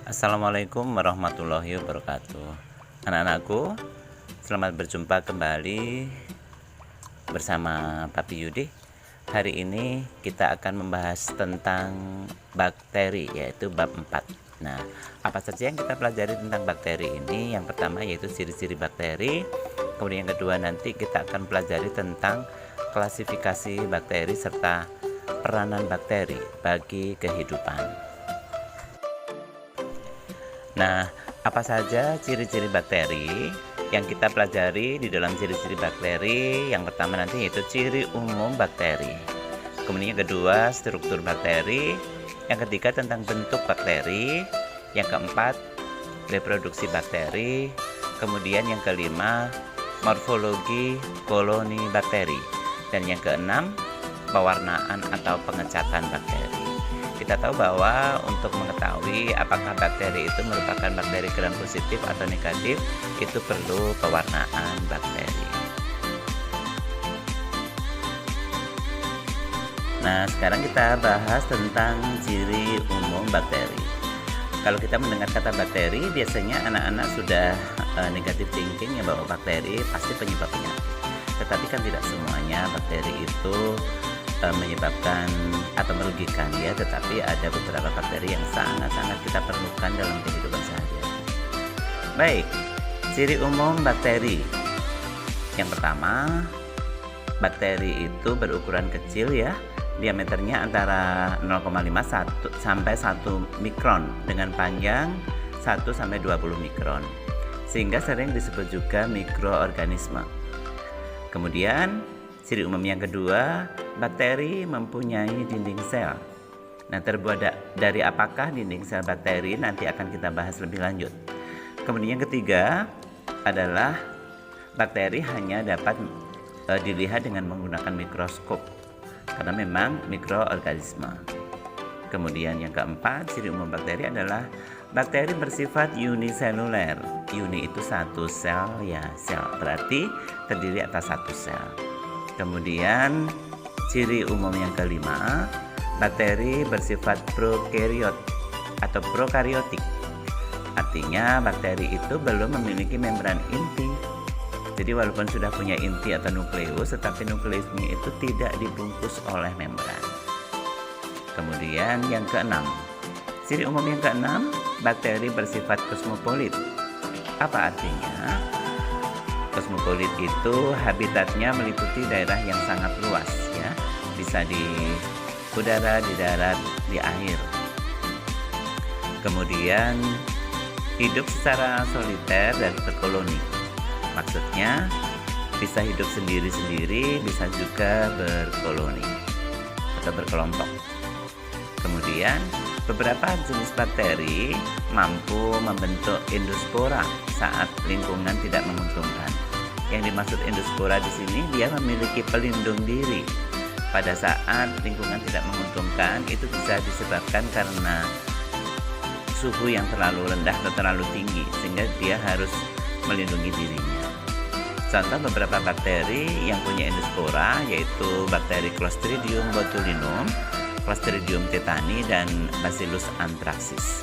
Assalamualaikum warahmatullahi wabarakatuh. Anak-anakku, selamat berjumpa kembali bersama Papi Yudi. Hari ini kita akan membahas tentang bakteri, yaitu bab 4. Nah, apa saja yang kita pelajari tentang bakteri ini? Yang pertama yaitu ciri-ciri bakteri. Kemudian yang kedua nanti kita akan pelajari tentang klasifikasi bakteri serta peranan bakteri bagi kehidupan. Nah, apa saja ciri-ciri bakteri yang kita pelajari di dalam ciri-ciri bakteri? Yang pertama nanti yaitu ciri umum bakteri. Kemudian yang kedua, struktur bakteri. Yang ketiga tentang bentuk bakteri. Yang keempat, reproduksi bakteri. Kemudian yang kelima, morfologi koloni bakteri. Dan yang keenam, pewarnaan atau pengecatan bakteri. Kita tahu bahwa untuk mengetahui apakah bakteri itu merupakan bakteri gram positif atau negatif, itu perlu pewarnaan bakteri. Nah, sekarang kita bahas tentang ciri umum bakteri. Kalau kita mendengar kata bakteri, biasanya anak-anak sudah negatif thinking ya, bahwa bakteri pasti penyebab penyakit. Tetapi kan tidak semuanya bakteri itu menyebabkan atau merugikan ya, tetapi ada beberapa bakteri yang sangat-sangat kita perlukan dalam kehidupan sehari-hari. Baik, ciri umum bakteri. Yang pertama, bakteri itu berukuran kecil ya, diameternya antara 0,5 sampai 1 mikron dengan panjang 1 sampai 20 mikron, sehingga sering disebut juga mikroorganisme. Kemudian ciri umum yang kedua, bakteri mempunyai dinding sel. Nah, terbuat dari apakah dinding sel bakteri? Nanti akan kita bahas lebih lanjut. Kemudian yang ketiga adalah bakteri hanya dapat dilihat dengan menggunakan mikroskop karena memang mikroorganisme. Kemudian yang keempat, ciri umum bakteri adalah bakteri bersifat uniseluler. Uni itu satu sel ya, sel berarti terdiri atas satu sel. Kemudian ciri umum yang kelima, bakteri bersifat prokariot atau prokariotik. Artinya bakteri itu belum memiliki membran inti. Jadi walaupun sudah punya inti atau nukleus, tetapi nukleusnya itu tidak dibungkus oleh membran. Kemudian yang keenam, ciri umum yang keenam, bakteri bersifat kosmopolit. Apa artinya? Kosmopolit itu habitatnya meliputi daerah yang sangat luas ya, bisa di udara, di darat, di air. Kemudian hidup secara soliter dan berkoloni. Maksudnya bisa hidup sendiri-sendiri, bisa juga berkoloni atau berkelompok. Kemudian beberapa jenis bakteri mampu membentuk endospora saat lingkungan tidak menguntungkan. Yang dimaksud endospora di sini, dia memiliki pelindung diri. Pada saat lingkungan tidak menguntungkan, itu bisa disebabkan karena suhu yang terlalu rendah atau terlalu tinggi, sehingga dia harus melindungi dirinya. Contoh beberapa bakteri yang punya endospora yaitu bakteri Clostridium botulinum, Clostridium tetani, dan Bacillus anthracis.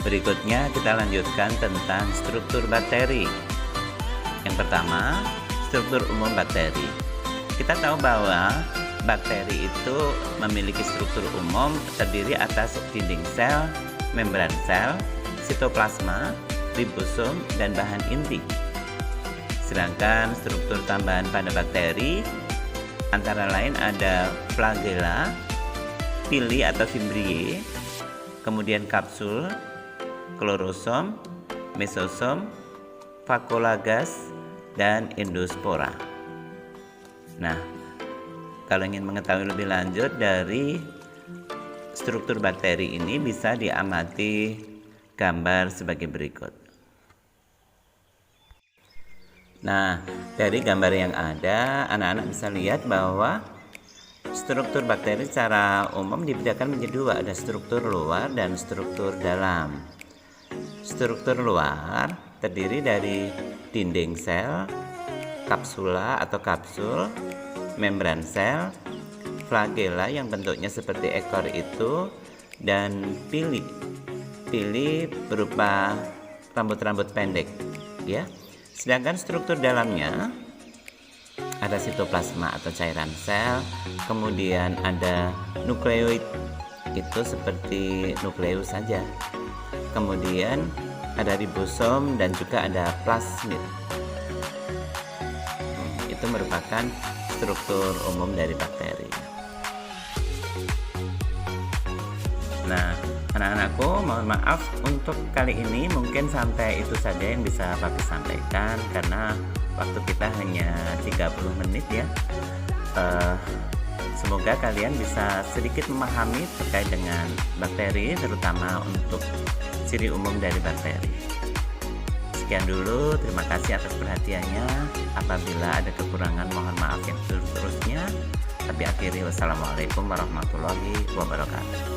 Berikutnya kita lanjutkan tentang struktur bakteri. Yang pertama, struktur umum bakteri. Kita tahu bahwa bakteri itu memiliki struktur umum terdiri atas dinding sel, membran sel, sitoplasma, ribosom, dan bahan inti. Sedangkan struktur tambahan pada bakteri antara lain ada flagella, pili atau fimbriae, kemudian kapsul, klorosom, mesosom, fakolagas, dan endospora. Nah, kalau ingin mengetahui lebih lanjut dari struktur bakteri ini, bisa diamati gambar sebagai berikut. Nah, dari gambar yang ada, anak-anak bisa lihat bahwa struktur bakteri secara umum dibedakan menjadi dua, ada struktur luar dan struktur dalam. Struktur luar terdiri dari dinding sel, kapsula atau kapsul, membran sel, flagella yang bentuknya seperti ekor itu, dan pili. Pili berupa rambut-rambut pendek, ya. Sedangkan struktur dalamnya ada sitoplasma atau cairan sel, kemudian ada nukleoid, itu seperti nukleus saja. Kemudian ada ribosom dan juga ada plasmid. Itu merupakan struktur umum dari bakteri. Nah, anak-anakku, mohon maaf untuk kali ini mungkin sampai itu saja yang bisa Papi sampaikan karena waktu kita hanya 30 menit ya. Semoga kalian bisa sedikit memahami terkait dengan bakteri, terutama untuk ciri umum dari bakteri. Sekian dulu, terima kasih atas perhatiannya. Apabila ada kekurangan mohon maaf yang seterusnya. Tapi akhiri, wassalamualaikum warahmatullahi wabarakatuh.